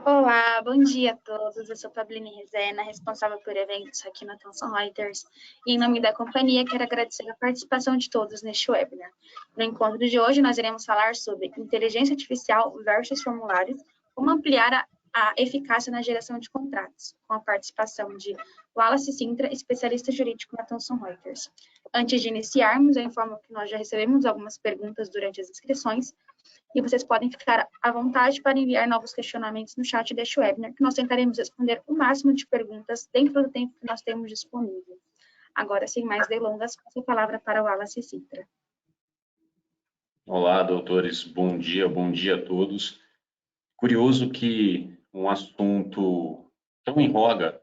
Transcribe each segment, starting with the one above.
Olá, bom dia a todos. Eu sou Pablini Rezena, responsável por eventos aqui na Thomson Reuters. E em nome da companhia, quero agradecer a participação de todos neste webinar. No encontro de hoje, nós iremos falar sobre inteligência artificial versus formulários, como ampliar a eficácia na geração de contratos, com a participação de Wallace Sintra, especialista jurídico na Thomson Reuters. Antes de iniciarmos, eu informo que nós já recebemos algumas perguntas durante as inscrições, e vocês podem ficar à vontade para enviar novos questionamentos no chat deste webinar, que nós tentaremos responder o máximo de perguntas dentro do tempo que nós temos disponível. Agora, sem mais delongas, passo a palavra para o Wallace Sintra. Olá, doutores, bom dia a todos. Curioso que um assunto tão em voga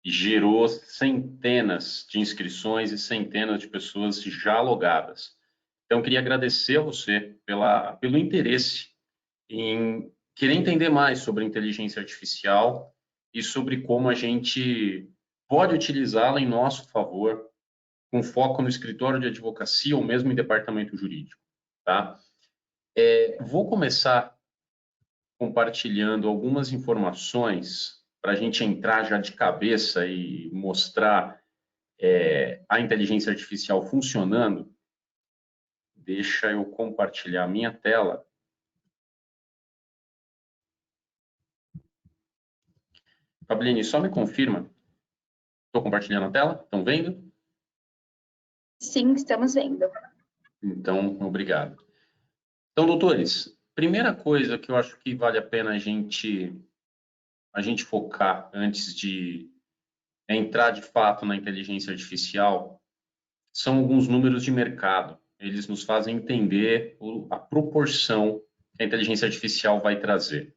gerou centenas de inscrições e centenas de pessoas já logadas. Então, queria agradecer a você pelo interesse em querer entender mais sobre a inteligência artificial e sobre como a gente pode utilizá-la em nosso favor, com foco no escritório de advocacia ou mesmo em departamento jurídico, tá? Vou começar compartilhando algumas informações para a gente entrar já de cabeça e mostrar a inteligência artificial funcionando. Deixa eu compartilhar a minha tela. Pablini, só me confirma. Estou compartilhando a tela? Estão vendo? Sim, estamos vendo. Então, obrigado. Então, doutores, primeira coisa que eu acho que vale a pena a gente focar antes de entrar de fato na inteligência artificial são alguns números de mercado. Eles nos fazem entender a proporção que a inteligência artificial vai trazer.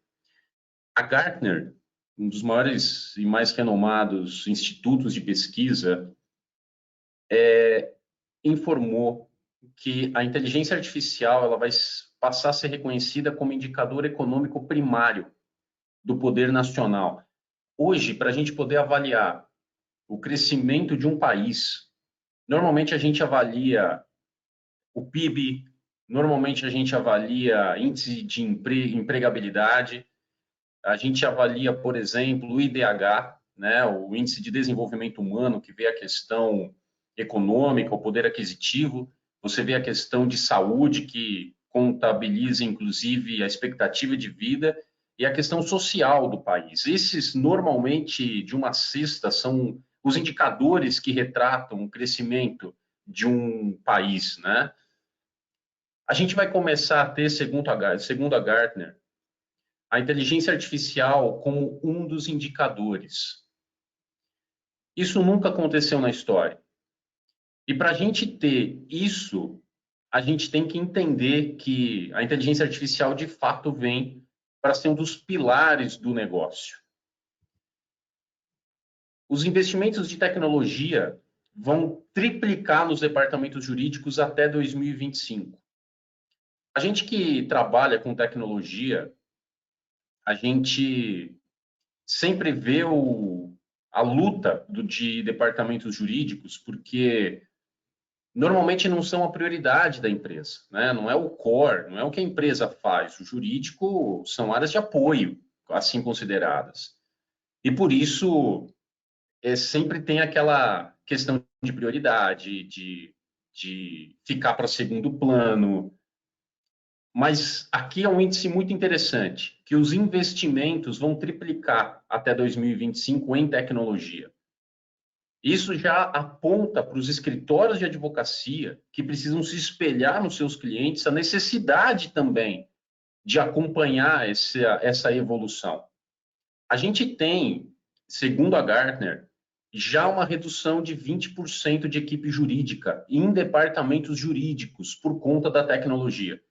A Gartner, um dos maiores e mais renomados institutos de pesquisa, informou que a inteligência artificial ela vai passar a ser reconhecida como indicador econômico primário do poder nacional. Hoje, para a gente poder avaliar o crescimento de um país, normalmente a gente avalia o PIB, normalmente a gente avalia índice de empregabilidade, a gente avalia, por exemplo, o IDH, né, o Índice de Desenvolvimento Humano, que vê a questão econômica, o poder aquisitivo, você vê a questão de saúde, que contabiliza, inclusive, a expectativa de vida, e a questão social do país. Esses, normalmente, de uma cesta, são os indicadores que retratam o crescimento de um país, né? A gente vai começar a ter, segundo a Gartner, a inteligência artificial como um dos indicadores. Isso nunca aconteceu na história. E para a gente ter isso, a gente tem que entender que a inteligência artificial, de fato, vem para ser um dos pilares do negócio. Os investimentos de tecnologia vão triplicar nos departamentos jurídicos até 2025. A gente que trabalha com tecnologia, a gente sempre vê a luta de departamentos jurídicos, porque normalmente não são a prioridade da empresa, né? Não é o core, não é o que a empresa faz. O jurídico são áreas de apoio, assim consideradas. E por isso, sempre tem aquela questão de prioridade, de ficar para segundo plano. Mas aqui é um índice muito interessante, que os investimentos vão triplicar até 2025 em tecnologia. Isso já aponta para os escritórios de advocacia que precisam se espelhar nos seus clientes a necessidade também de acompanhar essa evolução. A gente tem, segundo a Gartner, já uma redução de 20% de equipe jurídica em departamentos jurídicos por conta da tecnologia.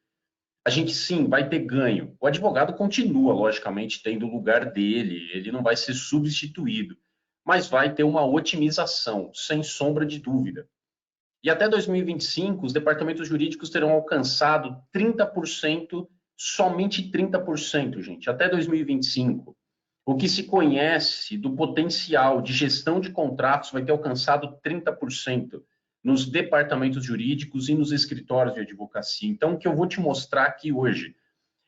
A gente, sim, vai ter ganho. O advogado continua, logicamente, tendo o lugar dele, ele não vai ser substituído, mas vai ter uma otimização, sem sombra de dúvida. E até 2025, os departamentos jurídicos terão alcançado 30%, somente 30%, gente, até 2025. O que se conhece do potencial de gestão de contratos vai ter alcançado 30% nos departamentos jurídicos e nos escritórios de advocacia. Então, o que eu vou te mostrar aqui hoje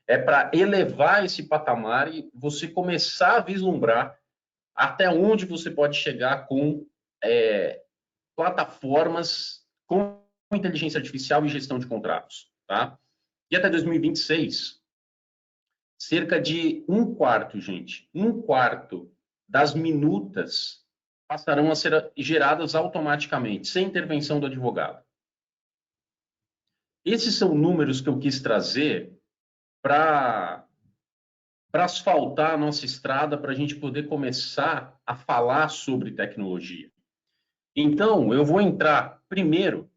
é para elevar esse patamar e você começar a vislumbrar até onde você pode chegar com plataformas com inteligência artificial e gestão de contratos, tá? E até 2026, cerca de um quarto, gente, um quarto das minutas passarão a ser geradas automaticamente, sem intervenção do advogado. Esses são números que eu quis trazer para asfaltar a nossa estrada, para a gente poder começar a falar sobre tecnologia. Então, eu vou entrar primeiro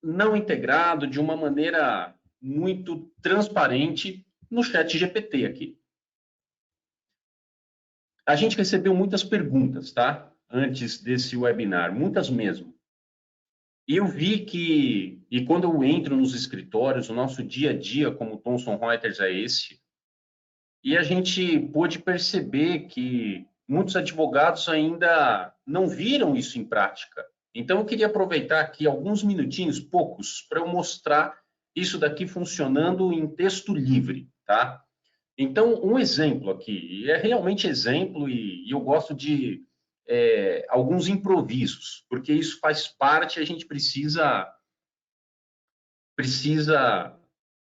não integrado, de uma maneira muito transparente no chat GPT aqui. A gente recebeu muitas perguntas, tá? Antes desse webinar, muitas mesmo. E eu vi que, e quando eu entro nos escritórios, o nosso dia a dia como Thomson Reuters é esse, e a gente pôde perceber que muitos advogados ainda não viram isso em prática. Então, eu queria aproveitar aqui alguns minutinhos, poucos, para eu mostrar isso daqui funcionando em texto livre, tá? Então, um exemplo aqui, e é realmente exemplo, e eu gosto de alguns improvisos, porque isso faz parte, a gente precisa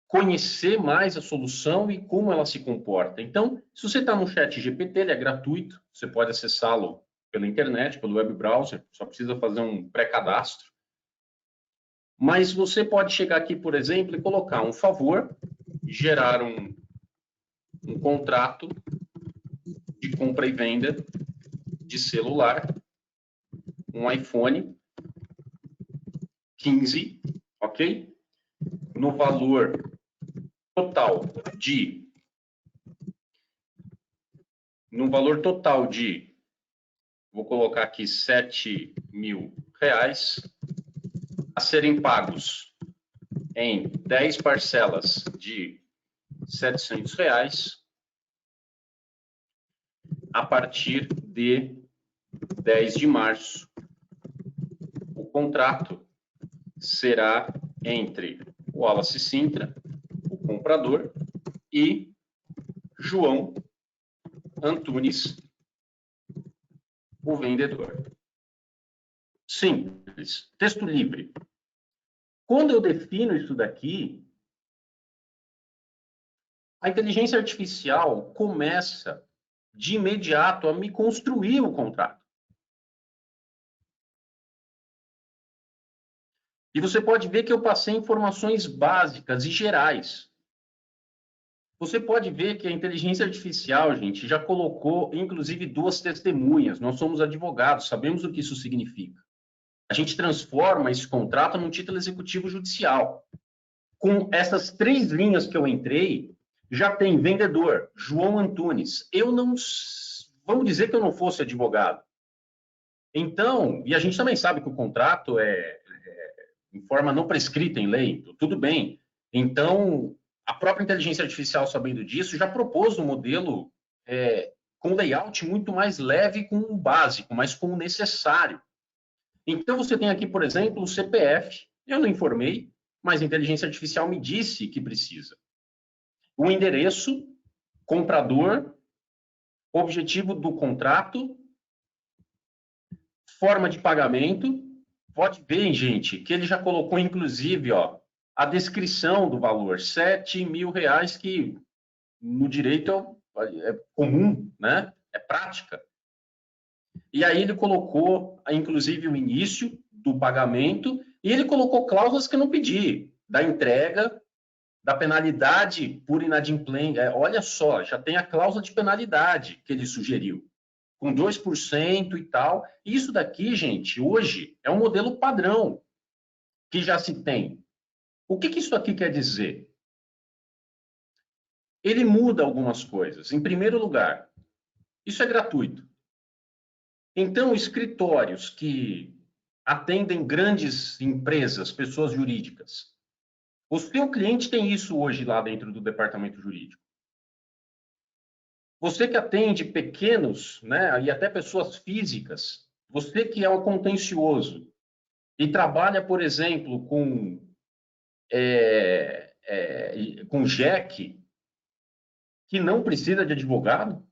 conhecer mais a solução e como ela se comporta. Então, se você está no chat GPT, ele é gratuito, você pode acessá-lo pela internet, pelo web browser, só precisa fazer um pré-cadastro. Mas você pode chegar aqui, por exemplo, e colocar um favor, gerar um contrato de compra e venda de celular, um iPhone 15, ok? No valor total de vou colocar aqui 7.000 reais, a serem pagos em 10 parcelas de 700 reais, a partir de 10 de março. O contrato será entre Wallace Sintra, o comprador, e João Antunes, o vendedor. Simples, texto livre. Quando eu defino isso daqui, a inteligência artificial começa de imediato a me construir o contrato. E você pode ver que eu passei informações básicas e gerais. Você pode ver que a inteligência artificial, gente, já colocou, inclusive, 2 testemunhas. Nós somos advogados, sabemos o que isso significa. A gente transforma esse contrato num título executivo judicial. Com essas 3 linhas que eu entrei, já tem vendedor, João Antunes. Vamos dizer que eu não fosse advogado. Então, e a gente também sabe que o contrato é em forma não prescrita em lei, tudo bem. Então, a própria inteligência artificial, sabendo disso, já propôs um modelo com layout muito mais leve com o básico, mas com o necessário. Então, você tem aqui, por exemplo, o CPF. Eu não informei, mas a inteligência artificial me disse que precisa. O endereço, comprador, objetivo do contrato, forma de pagamento. Pode ver, gente, que ele já colocou, inclusive, ó, a descrição do valor, 7.000 reais, que no direito é comum, né? É prática. E aí ele colocou, inclusive, o início do pagamento, e ele colocou cláusulas que eu não pedi, da entrega, da penalidade por inadimplência. Olha só, já tem a cláusula de penalidade que ele sugeriu, com 2% e tal. Isso daqui, gente, hoje é um modelo padrão que já se tem. O que isso aqui quer dizer? Ele muda algumas coisas. Em primeiro lugar, isso é gratuito. Então, escritórios que atendem grandes empresas, pessoas jurídicas, o seu cliente tem isso hoje lá dentro do departamento jurídico. Você que atende pequenos, né, e até pessoas físicas, você que é um contencioso e trabalha, por exemplo, com JEC, que não precisa de advogado?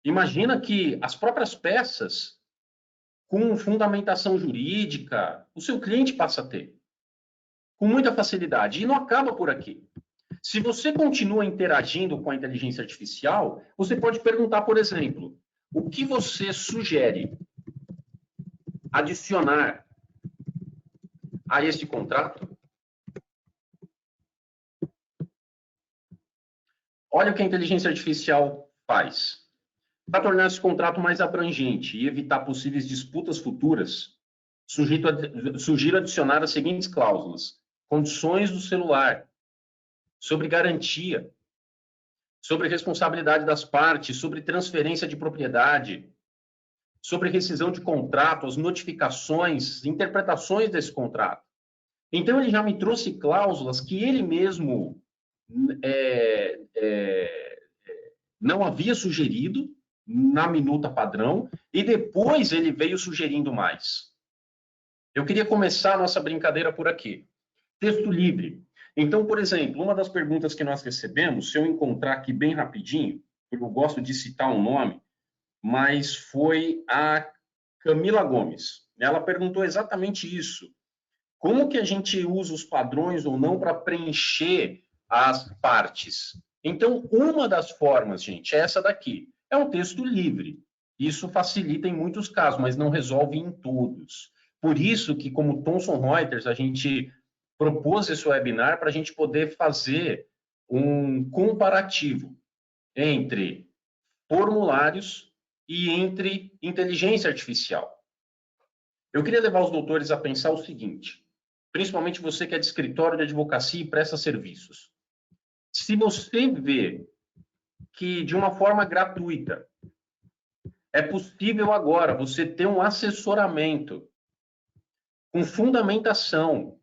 Imagina que as próprias peças, com fundamentação jurídica, o seu cliente passa a ter, com muita facilidade. E não acaba por aqui. Se você continua interagindo com a inteligência artificial, você pode perguntar, por exemplo, o que você sugere adicionar a este contrato? Olha o que a inteligência artificial faz. Para tornar esse contrato mais abrangente e evitar possíveis disputas futuras, sugiro adicionar as seguintes cláusulas: condições do celular, sobre garantia, sobre responsabilidade das partes, sobre transferência de propriedade, sobre rescisão de contrato, as notificações, interpretações desse contrato. Então, ele já me trouxe cláusulas que ele mesmo não havia sugerido na minuta padrão, e depois ele veio sugerindo mais. Eu queria começar a nossa brincadeira por aqui. Texto livre. Então, por exemplo, uma das perguntas que nós recebemos, se eu encontrar aqui bem rapidinho, porque eu gosto de citar um nome, mas foi a Camila Gomes. Ela perguntou exatamente isso. Como que a gente usa os padrões ou não para preencher as partes? Então, uma das formas, gente, é essa daqui. É um texto livre. Isso facilita em muitos casos, mas não resolve em todos. Por isso que, como Thomson Reuters, a gente propôs esse webinar para a gente poder fazer um comparativo entre formulários e entre inteligência artificial. Eu queria levar os doutores a pensar o seguinte, principalmente você que é de escritório de advocacia e presta serviços. Se você vê que, de uma forma gratuita, é possível agora você ter um assessoramento com fundamentação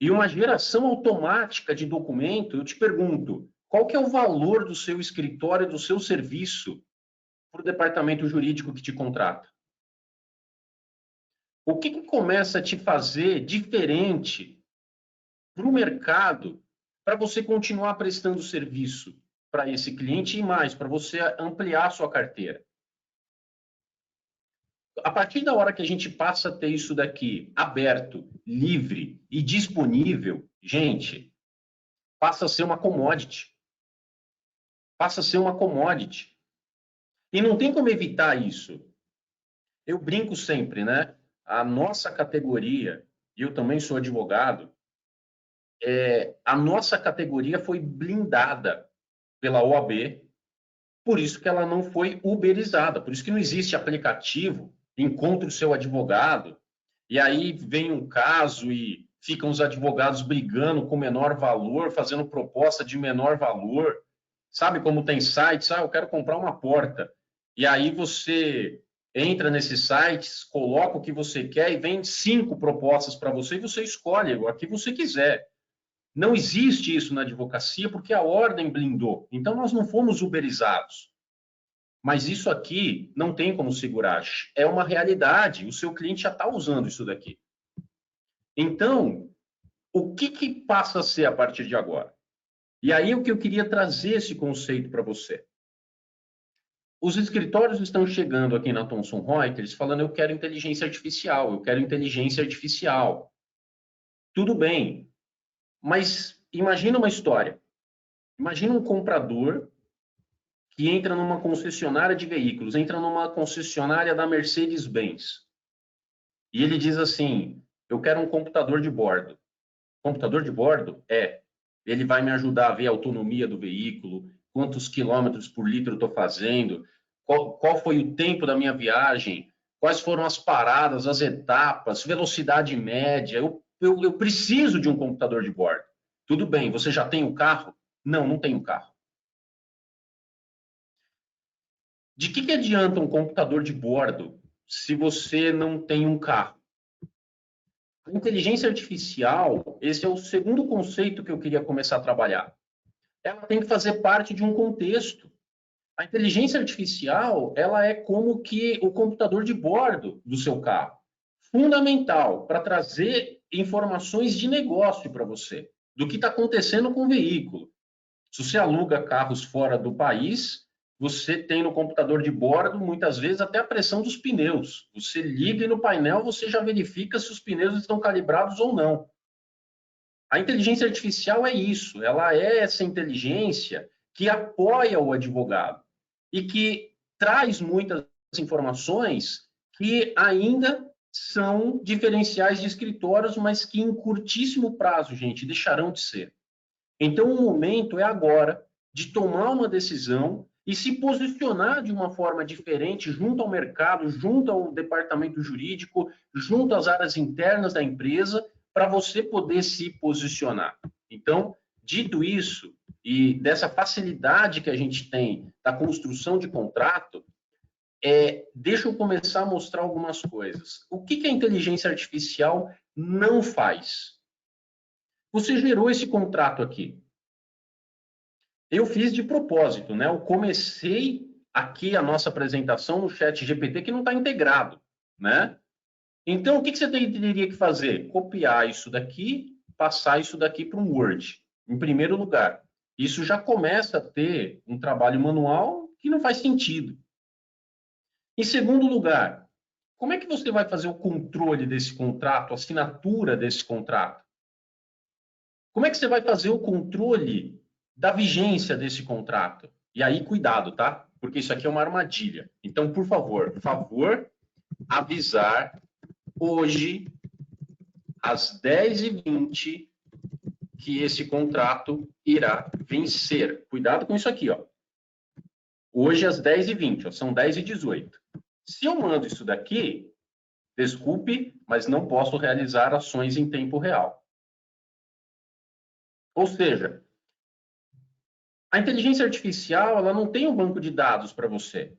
e uma geração automática de documento, eu te pergunto, qual que é o valor do seu escritório, do seu serviço para o departamento jurídico que te contrata? O que começa a te fazer diferente para o mercado para você continuar prestando serviço para esse cliente e mais, para você ampliar a sua carteira? A partir da hora que a gente passa a ter isso daqui aberto, livre e disponível, gente, passa a ser uma commodity. Passa a ser uma commodity. E não tem como evitar isso. Eu brinco sempre, né? A nossa categoria, e eu também sou advogado, a nossa categoria foi blindada pela OAB, por isso que ela não foi uberizada, por isso que não existe aplicativo, encontre o seu advogado, e aí vem um caso e ficam os advogados brigando com menor valor, fazendo proposta de menor valor. Sabe como tem sites? Eu quero comprar uma porta. E aí você entra nesses sites, coloca o que você quer e vem 5 propostas para você e você escolhe a que você quiser. Não existe isso na advocacia porque a ordem blindou. Então, nós não fomos uberizados. Mas isso aqui não tem como segurar. É uma realidade. O seu cliente já está usando isso daqui. Então, o que passa a ser a partir de agora? E aí o que eu queria trazer esse conceito para você. Os escritórios estão chegando aqui na Thomson Reuters falando eu quero inteligência artificial, eu quero inteligência artificial. Tudo bem, mas imagina uma história. Imagina um comprador que entra numa concessionária de veículos, entra numa concessionária da Mercedes-Benz. E ele diz assim, eu quero um computador de bordo. Computador de bordo? Ele vai me ajudar a ver a autonomia do veículo, quantos quilômetros por litro eu estou fazendo, qual foi o tempo da minha viagem, quais foram as paradas, as etapas, velocidade média. Eu preciso de um computador de bordo. Tudo bem, você já tem o carro? Não, não tenho carro. De que adianta um computador de bordo se você não tem um carro? A inteligência artificial, esse é o segundo conceito que eu queria começar a trabalhar. Ela tem que fazer parte de um contexto. A inteligência artificial, ela é como que o computador de bordo do seu carro. Fundamental para trazer informações de negócio para você, do que está acontecendo com o veículo. Se você aluga carros fora do país, você tem no computador de bordo, muitas vezes, até a pressão dos pneus. Você liga e no painel você já verifica se os pneus estão calibrados ou não. A inteligência artificial é isso, ela é essa inteligência que apoia o advogado e que traz muitas informações que ainda são diferenciais de escritórios, mas que em curtíssimo prazo, gente, deixarão de ser. Então, o momento é agora de tomar uma decisão e se posicionar de uma forma diferente junto ao mercado, junto ao departamento jurídico, junto às áreas internas da empresa, para você poder se posicionar. Então, dito isso, e dessa facilidade que a gente tem da construção de contrato, deixa eu começar a mostrar algumas coisas. O que a inteligência artificial não faz? Você gerou esse contrato aqui. Eu fiz de propósito, né? Eu comecei aqui a nossa apresentação no chat GPT que não está integrado, né? Então, o que você teria que fazer? Copiar isso daqui, passar isso daqui para um Word, em primeiro lugar. Isso já começa a ter um trabalho manual que não faz sentido. Em segundo lugar, como é que você vai fazer o controle desse contrato, a assinatura desse contrato? Como é que você vai fazer o controle da vigência desse contrato? E aí, cuidado, tá? Porque isso aqui é uma armadilha. Então, por favor, avisar hoje, às 10h20, que esse contrato irá vencer. Cuidado com isso aqui, ó. Hoje, às 10h20, ó, são 10h18. Se eu mando isso daqui, desculpe, mas não posso realizar ações em tempo real. Ou seja, a inteligência artificial, ela não tem um banco de dados para você.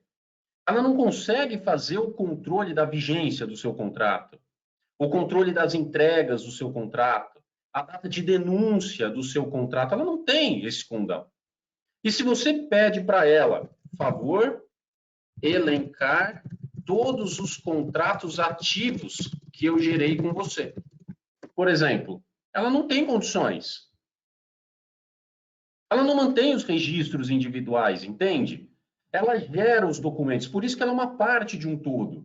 Ela não consegue fazer o controle da vigência do seu contrato, o controle das entregas do seu contrato, a data de denúncia do seu contrato. Ela não tem esse condão. E se você pede para ela, favor, elencar todos os contratos ativos que eu gerei com você. Por exemplo, ela não tem condições. Ela não mantém os registros individuais, entende? Ela gera os documentos, por isso que ela é uma parte de um todo.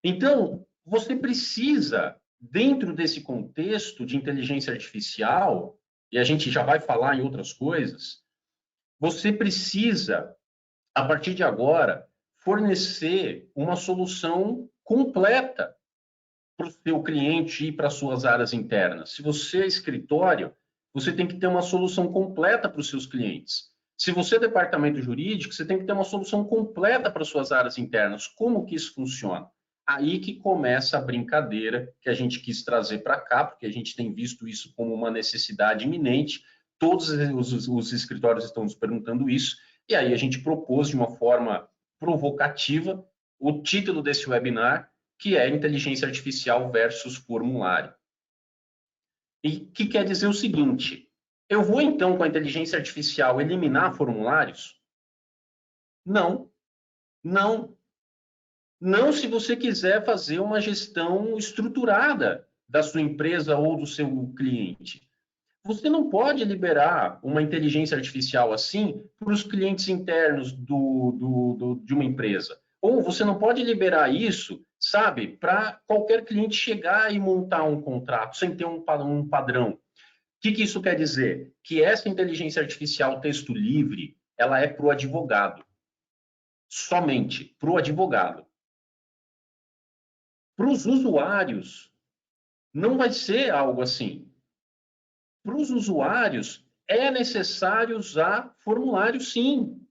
Então, você precisa, dentro desse contexto de inteligência artificial, e a gente já vai falar em outras coisas, você precisa, a partir de agora, fornecer uma solução completa para o seu cliente e para as suas áreas internas. Se você é escritório, você tem que ter uma solução completa para os seus clientes. Se você é departamento jurídico, você tem que ter uma solução completa para as suas áreas internas. Como que isso funciona? Aí que começa a brincadeira que a gente quis trazer para cá, porque a gente tem visto isso como uma necessidade iminente. Todos os escritórios estão nos perguntando isso, e aí a gente propôs de uma forma provocativa o título desse webinar, que é Inteligência Artificial versus Formulário. E que quer dizer o seguinte, eu vou então com a inteligência artificial eliminar formulários? Não, não. Não se você quiser fazer uma gestão estruturada da sua empresa ou do seu cliente. Você não pode liberar uma inteligência artificial assim para os clientes internos de uma empresa. Ou você não pode liberar isso, sabe, para qualquer cliente chegar e montar um contrato sem ter um padrão. O que isso quer dizer? Que essa inteligência artificial texto livre, ela é para o advogado. Somente para o advogado. Para os usuários, não vai ser algo assim. Para os usuários, é necessário usar formulário, sim.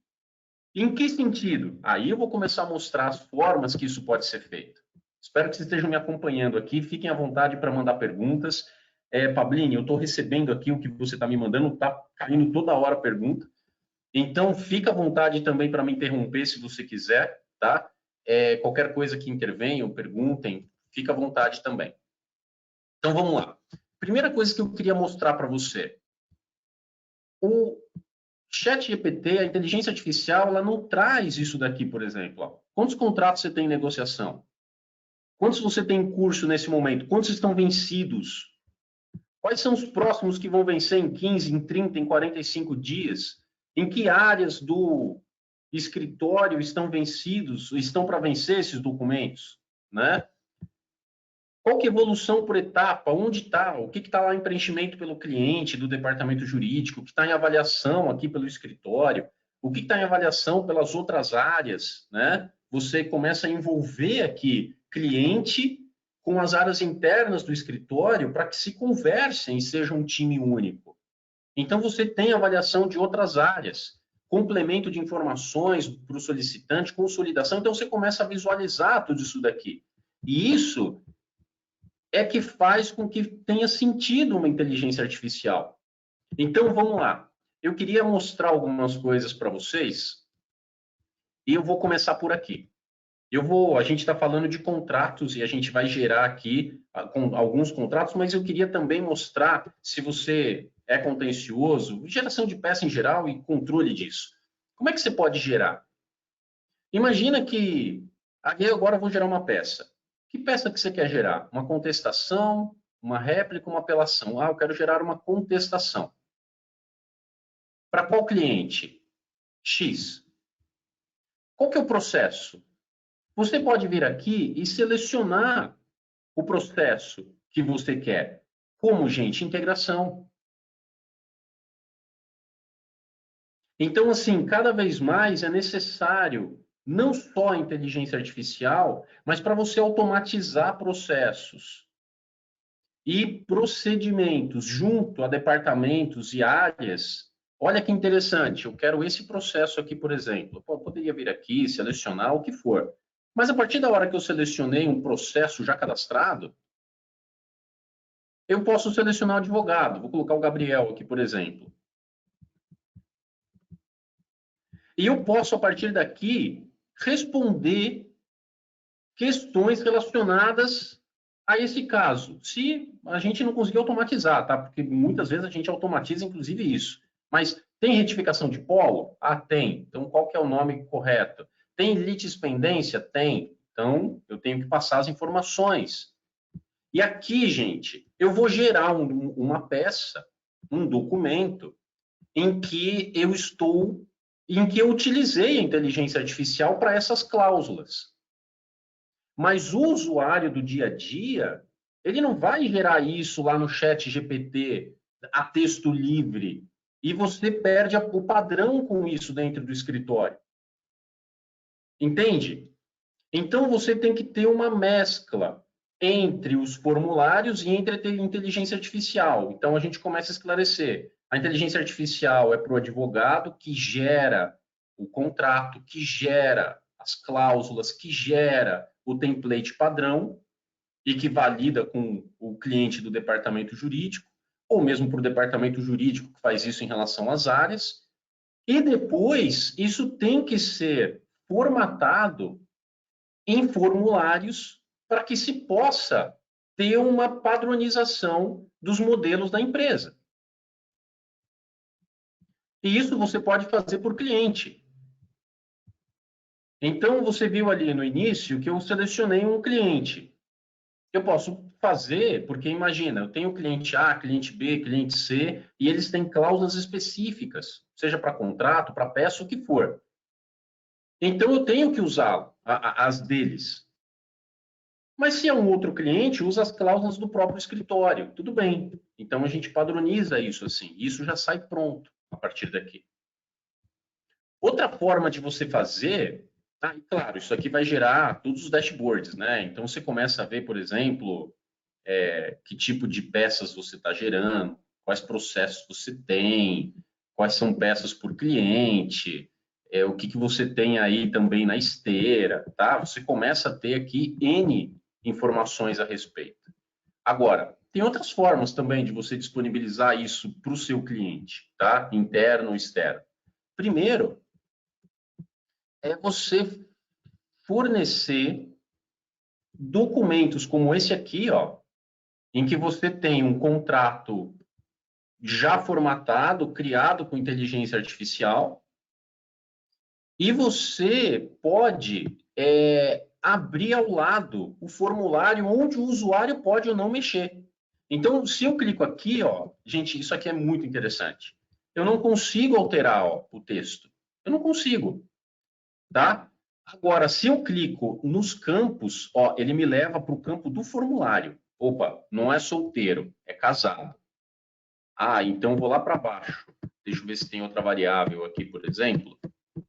Em que sentido? Aí eu vou começar a mostrar as formas que isso pode ser feito. Espero que vocês estejam me acompanhando aqui. Fiquem à vontade para mandar perguntas. Pablinho, eu estou recebendo aqui o que você está me mandando, está caindo toda hora pergunta. Então, fica à vontade também para me interromper se você quiser, tá? Qualquer coisa que intervenham, perguntem, fica à vontade também. Então, vamos lá. Primeira coisa que eu queria mostrar para você. O ChatGPT, a inteligência artificial, ela não traz isso daqui, por exemplo. Ó. Quantos contratos você tem em negociação? Quantos você tem em curso nesse momento? Quantos estão vencidos? Quais são os próximos que vão vencer em 15, em 30, em 45 dias? Em que áreas do escritório estão vencidos, estão para vencer esses documentos, né? Qual que é a evolução por etapa? Onde está? O que está lá em preenchimento pelo cliente, do departamento jurídico? O que está em avaliação aqui pelo escritório? O que está em avaliação pelas outras áreas, né? Você começa a envolver aqui cliente com as áreas internas do escritório para que se conversem e seja um time único. Então, você tem avaliação de outras áreas, complemento de informações para o solicitante, consolidação. Então, você começa a visualizar tudo isso daqui. E isso é que faz com que tenha sentido uma inteligência artificial. Então, vamos lá. Eu queria mostrar algumas coisas para vocês e eu vou começar por aqui. A gente está falando de contratos e a gente vai gerar aqui com alguns contratos, mas eu queria também mostrar, se você é contencioso, geração de peça em geral e controle disso. Como é que você pode gerar? Imagina que agora eu vou gerar uma peça. Que peça que você quer gerar? Uma contestação, uma réplica, uma apelação? Ah, eu quero gerar uma contestação. Para qual cliente? X. Qual que é o processo? Você pode vir aqui e selecionar o processo que você quer. Como, gente? Integração. Então, assim, cada vez mais é necessário não só a inteligência artificial, mas para você automatizar processos e procedimentos junto a departamentos e áreas. Olha que interessante, eu quero esse processo aqui, por exemplo. Eu poderia vir aqui, selecionar o que for. Mas a partir da hora que eu selecionei um processo já cadastrado, eu posso selecionar o advogado. Vou colocar o Gabriel aqui, por exemplo. E eu posso, a partir daqui, responder questões relacionadas a esse caso. Se a gente não conseguir automatizar, tá? Porque muitas vezes a gente automatiza, inclusive, isso. Mas tem retificação de polo? Ah, tem. Então, qual que é o nome correto? Tem litispendência? Tem. Então, eu tenho que passar as informações. E aqui, gente, eu vou gerar uma peça, um documento, em que eu utilizei a inteligência artificial para essas cláusulas. Mas o usuário do dia a dia, ele não vai gerar isso lá no chat GPT a texto livre. E você perde o padrão com isso dentro do escritório. Entende? Então, você tem que ter uma mescla entre os formulários e entre a inteligência artificial. Então, a gente começa a esclarecer. A inteligência artificial é para o advogado que gera o contrato, que gera as cláusulas, que gera o template padrão e que valida com o cliente do departamento jurídico, ou mesmo para o departamento jurídico que faz isso em relação às áreas. E depois, isso tem que ser formatado em formulários para que se possa ter uma padronização dos modelos da empresa. E isso você pode fazer por cliente. Então, você viu ali no início que eu selecionei um cliente. Eu posso fazer, porque imagina, eu tenho cliente A, cliente B, cliente C, e eles têm cláusulas específicas, seja para contrato, para peça, o que for. Então, eu tenho que usar as deles. Mas se é um outro cliente, usa as cláusulas do próprio escritório. Tudo bem. Então, a gente padroniza isso assim. Isso já sai pronto a partir daqui. Outra forma de você fazer, e claro, isso aqui vai gerar todos os dashboards, né? Então, você começa a ver, por exemplo, que tipo de peças você está gerando, quais processos você tem, quais são peças por cliente, o que você tem aí também na esteira, tá? Você começa a ter aqui N informações a respeito. Agora, tem outras formas também de você disponibilizar isso para o seu cliente, tá? Interno ou externo. Primeiro, é você fornecer documentos como esse aqui, ó, em que você tem um contrato já formatado, criado com inteligência artificial, e você pode abrir ao lado o formulário onde o usuário pode ou não mexer. Então, se eu clico aqui, ó, gente, isso aqui é muito interessante. Eu não consigo alterar, ó, o texto. Eu não consigo, tá? Agora, se eu clico nos campos, ó, ele me leva para o campo do formulário. Opa, não é solteiro, é casado. Ah, então vou lá para baixo. Deixa eu ver se tem outra variável aqui, por exemplo.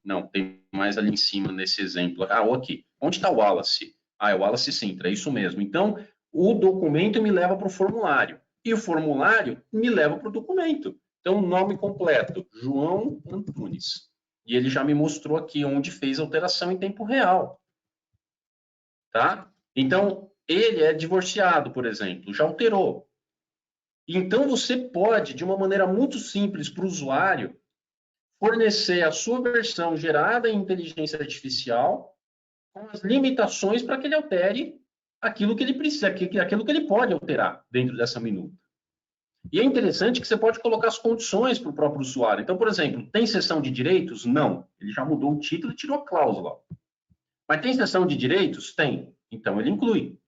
Não, tem mais ali em cima nesse exemplo. Ah, aqui. Onde está o Wallace? Ah, é o Wallace Sintra, é isso mesmo. Então, o documento me leva para o formulário. E o formulário me leva para o documento. Então, nome completo, João Antunes. E ele já me mostrou aqui onde fez a alteração em tempo real. Tá? Então, ele é divorciado, por exemplo, já alterou. Então, você pode, de uma maneira muito simples para o usuário, fornecer a sua versão gerada em inteligência artificial com as limitações para que ele altere aquilo que ele precisa, aquilo que ele pode alterar dentro dessa minuta. E é interessante que você pode colocar as condições para o próprio usuário. Então, por exemplo, tem seção de direitos? Não. Ele já mudou o título e tirou a cláusula. Mas tem seção de direitos? Tem. Então, ele inclui.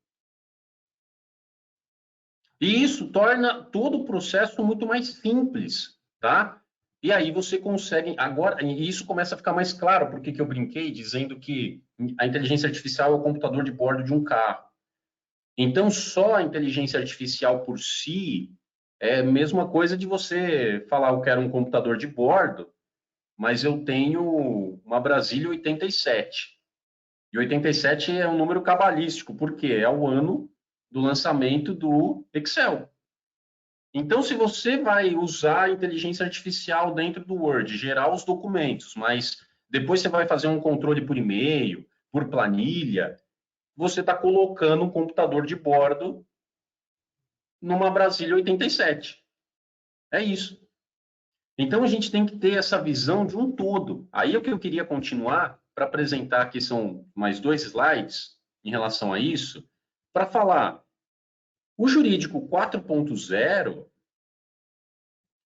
E isso torna todo o processo muito mais simples, tá? E aí você consegue, agora, e isso começa a ficar mais claro, porque que eu brinquei dizendo que a inteligência artificial é o computador de bordo de um carro. Então, só a inteligência artificial por si é a mesma coisa de você falar, eu quero um computador de bordo, mas eu tenho uma Brasília 87. E 87 é um número cabalístico, porque é o ano do lançamento do Excel. Então, se você vai usar a inteligência artificial dentro do Word, gerar os documentos, mas depois você vai fazer um controle por e-mail, por planilha, você está colocando um computador de bordo numa Brasília 87. É isso. Então, a gente tem que ter essa visão de um todo. Aí, o que eu queria continuar para apresentar aqui são mais 2 slides em relação a isso, para falar, o jurídico 4.0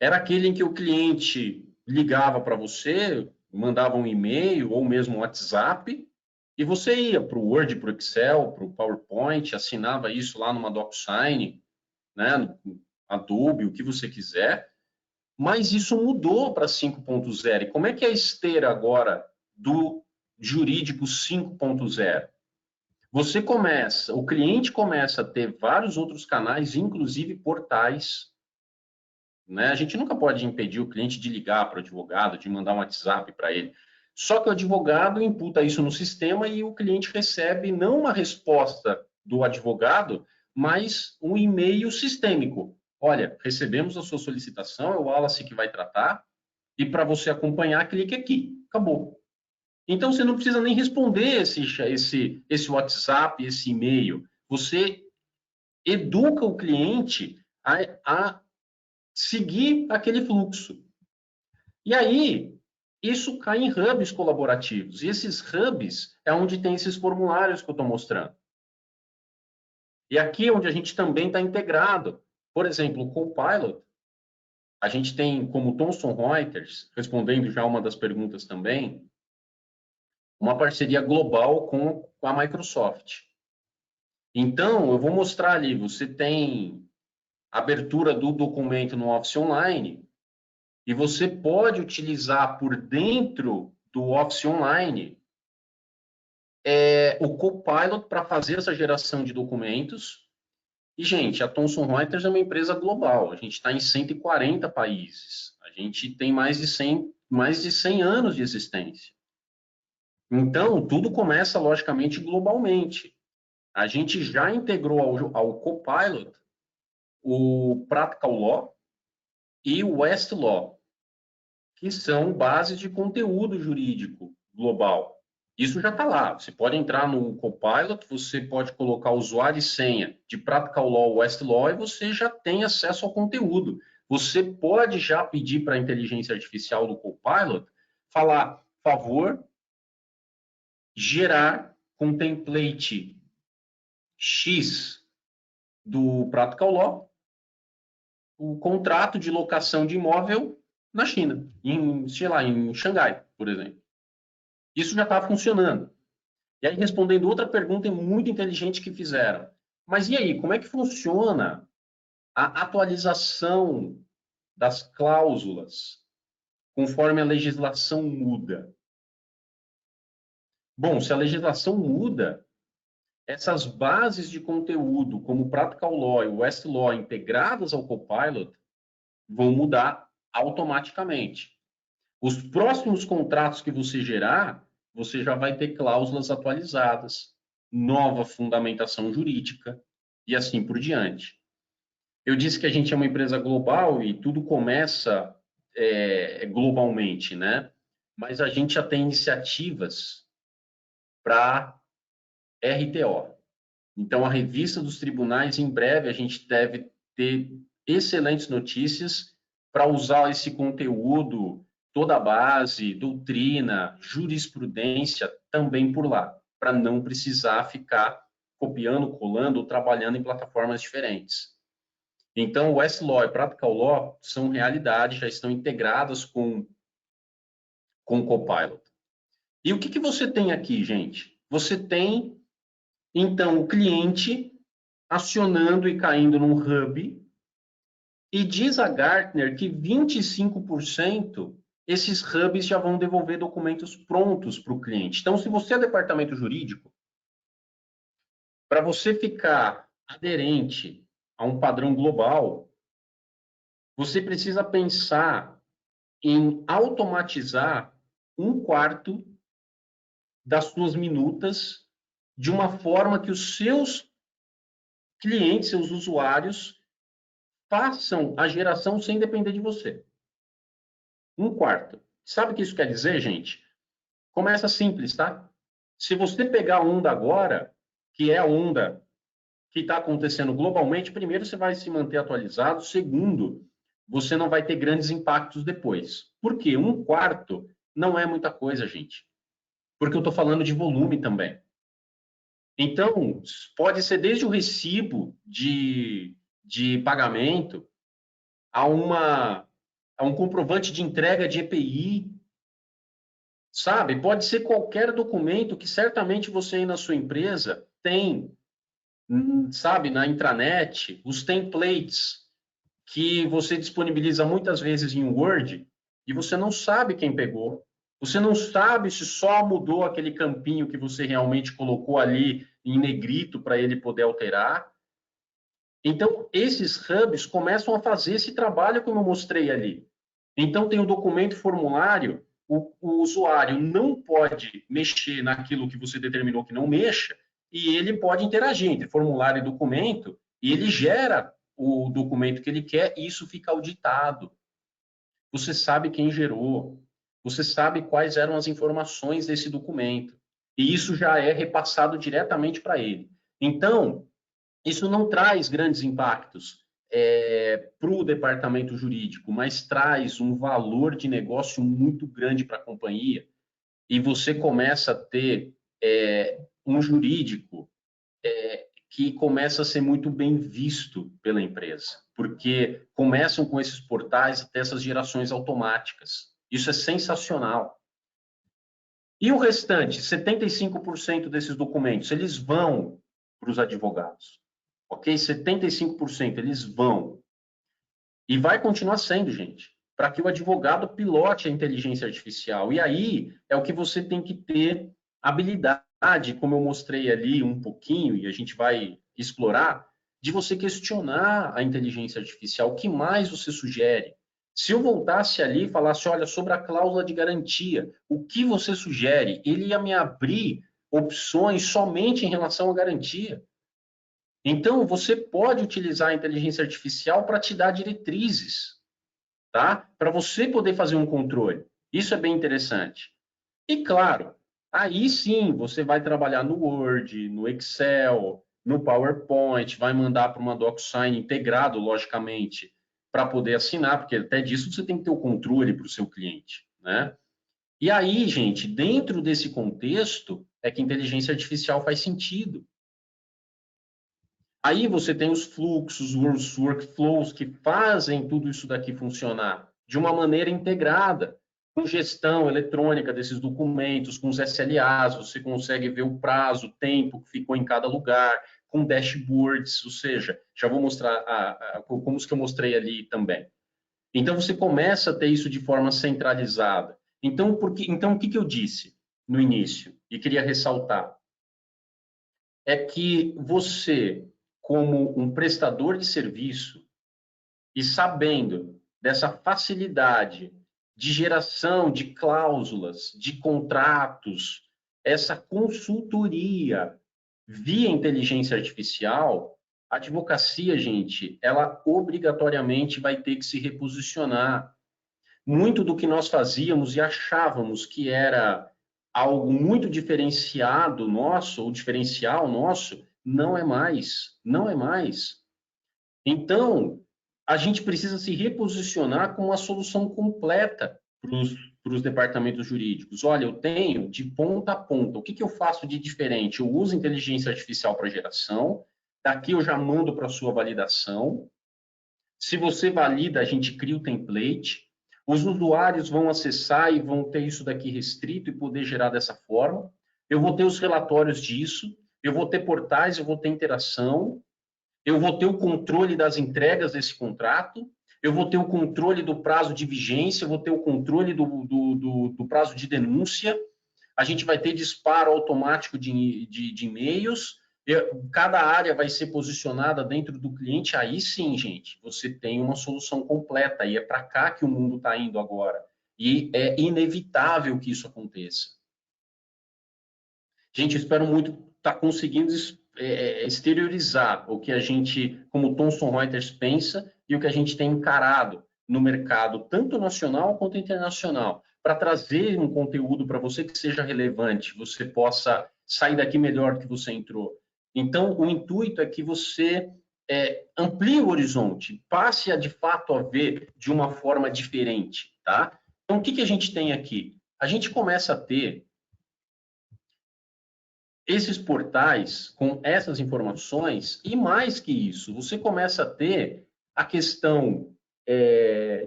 era aquele em que o cliente ligava para você, mandava um e-mail ou mesmo um WhatsApp, e você ia para o Word, para o Excel, para o PowerPoint, assinava isso lá numa DocuSign, né, no Adobe, o que você quiser, mas isso mudou para 5.0. E como é que é a esteira agora do jurídico 5.0? Você começa, o cliente começa a ter vários outros canais, inclusive portais, né? A gente nunca pode impedir o cliente de ligar para o advogado, de mandar um WhatsApp para ele. Só que o advogado imputa isso no sistema e o cliente recebe não uma resposta do advogado, mas um e-mail sistêmico. Olha, recebemos a sua solicitação, é o Wallace que vai tratar, e para você acompanhar, clique aqui. Acabou. Então, você não precisa nem responder esse WhatsApp, esse e-mail. Você educa o cliente a seguir aquele fluxo. E aí, isso cai em hubs colaborativos. E esses hubs é onde tem esses formulários que eu estou mostrando. E aqui é onde a gente também está integrado. Por exemplo, o Copilot, a gente tem como Thomson Reuters, respondendo já uma das perguntas também, uma parceria global com a Microsoft. Então, eu vou mostrar ali, você tem abertura do documento no Office Online, e você pode utilizar por dentro do Office Online o Copilot para fazer essa geração de documentos. E, gente, a Thomson Reuters é uma empresa global. A gente está em 140 países. A gente tem mais de 100 anos de existência. Então, tudo começa, logicamente, globalmente. A gente já integrou ao Copilot o Practical Law e o Westlaw, que são bases de conteúdo jurídico global. Isso já está lá. Você pode entrar no Copilot, você pode colocar usuário e senha de Practical Law, Westlaw, e você já tem acesso ao conteúdo. Você pode já pedir para a inteligência artificial do Copilot falar, favor, gerar com template X do Practical Law o contrato de locação de imóvel na China, sei lá, em Xangai, por exemplo. Isso já está funcionando. E aí, respondendo outra pergunta muito inteligente que fizeram. Mas e aí, como é que funciona a atualização das cláusulas conforme a legislação muda. Bom, se a legislação muda, essas bases de conteúdo, como o Practical Law e o Westlaw, integradas ao Copilot, vão mudar automaticamente. Os próximos contratos que você gerar, você já vai ter cláusulas atualizadas, nova fundamentação jurídica e assim por diante. Eu disse que a gente é uma empresa global e tudo começa globalmente, né? Mas a gente já tem iniciativas para RTO. Então, a revista dos tribunais, em breve, a gente deve ter excelentes notícias para usar esse conteúdo, toda a base, doutrina, jurisprudência, também por lá, para não precisar ficar copiando, colando ou trabalhando em plataformas diferentes. Então, o Westlaw e Practical Law são realidade, já estão integradas com o Copilot. E o que você tem aqui, gente? Você tem, então, o cliente acionando e caindo num hub, e diz a Gartner que 25% esses hubs já vão devolver documentos prontos para o cliente. Então, se você é departamento jurídico, para você ficar aderente a um padrão global, você precisa pensar em automatizar 1/4 das suas minutas de uma forma que os seus clientes, seus usuários, façam a geração sem depender de você. 1/4. Sabe o que isso quer dizer, gente? Começa simples, tá? Se você pegar a onda agora, que é a onda que está acontecendo globalmente, primeiro, você vai se manter atualizado. Segundo, você não vai ter grandes impactos depois. Por quê? 1/4 não é muita coisa, gente. Porque eu estou falando de volume também. Então, pode ser desde o recibo de pagamento a um comprovante de entrega de EPI, sabe? Pode ser qualquer documento que certamente você aí na sua empresa tem, sabe, na intranet, os templates que você disponibiliza muitas vezes em Word e você não sabe quem pegou. Você não sabe se só mudou aquele campinho que você realmente colocou ali em negrito para ele poder alterar. Então, esses hubs começam a fazer esse trabalho como eu mostrei ali. Então, tem o documento formulário, o usuário não pode mexer naquilo que você determinou que não mexa, e ele pode interagir entre formulário e documento, e ele gera o documento que ele quer, e isso fica auditado. Você sabe quem gerou, você sabe quais eram as informações desse documento, e isso já é repassado diretamente para ele. Então, isso não traz grandes impactos para o departamento jurídico, mas traz um valor de negócio muito grande para a companhia, e você começa a ter um jurídico que começa a ser muito bem visto pela empresa, porque começam com esses portais a ter essas gerações automáticas. Isso é sensacional. E o restante, 75% desses documentos, eles vão para os advogados. Ok? 75% eles vão. E vai continuar sendo, gente, para que o advogado pilote a inteligência artificial. E aí é o que você tem que ter habilidade, como eu mostrei ali um pouquinho, e a gente vai explorar, de você questionar a inteligência artificial. O que mais você sugere? Se eu voltasse ali e falasse, olha, sobre a cláusula de garantia, o que você sugere? Ele ia me abrir opções somente em relação à garantia. Então, você pode utilizar a inteligência artificial para te dar diretrizes, tá? Para você poder fazer um controle. Isso é bem interessante. E, claro, aí sim, você vai trabalhar no Word, no Excel, no PowerPoint, vai mandar para uma DocSign integrado, logicamente, para poder assinar, porque até disso você tem que ter o controle para o seu cliente, né? E aí, gente, dentro desse contexto, é que a inteligência artificial faz sentido. Aí você tem os fluxos, os workflows que fazem tudo isso daqui funcionar de uma maneira integrada, com gestão eletrônica desses documentos, com os SLAs, você consegue ver o prazo, o tempo que ficou em cada lugar, com dashboards, ou seja, já vou mostrar como os que eu mostrei ali também. Então, você começa a ter isso de forma centralizada. Então, o que eu disse no início, e queria ressaltar, é que você, como um prestador de serviço, e sabendo dessa facilidade de geração de cláusulas, de contratos, essa consultoria via inteligência artificial, a advocacia, gente, ela obrigatoriamente vai ter que se reposicionar. Muito do que nós fazíamos e achávamos que era algo muito diferenciado nosso, ou diferencial nosso, não é mais, não é mais. Então, a gente precisa se reposicionar com uma solução completa para os departamentos jurídicos. Olha, eu tenho de ponta a ponta. O que eu faço de diferente? Eu uso inteligência artificial para geração, daqui eu já mando para a sua validação. Se você valida, a gente cria o template. Os usuários vão acessar e vão ter isso daqui restrito e poder gerar dessa forma. Eu vou ter os relatórios disso, eu vou ter portais, eu vou ter interação, eu vou ter o controle das entregas desse contrato, eu vou ter o controle do prazo de vigência, eu vou ter o controle do prazo de denúncia, a gente vai ter disparo automático de e-mails, cada área vai ser posicionada dentro do cliente, aí sim, gente, você tem uma solução completa, e é para cá que o mundo está indo agora. E é inevitável que isso aconteça. Gente, eu espero muito estar conseguindo exteriorizar o que a gente, como Thomson Reuters, pensa e o que a gente tem encarado no mercado, tanto nacional quanto internacional, para trazer um conteúdo para você que seja relevante, você possa sair daqui melhor que você entrou. Então, o intuito é que você amplie o horizonte, passe a, de fato, a ver de uma forma diferente, tá? Então, o que a gente tem aqui? A gente começa a ter esses portais com essas informações, e mais que isso, você começa a ter a questão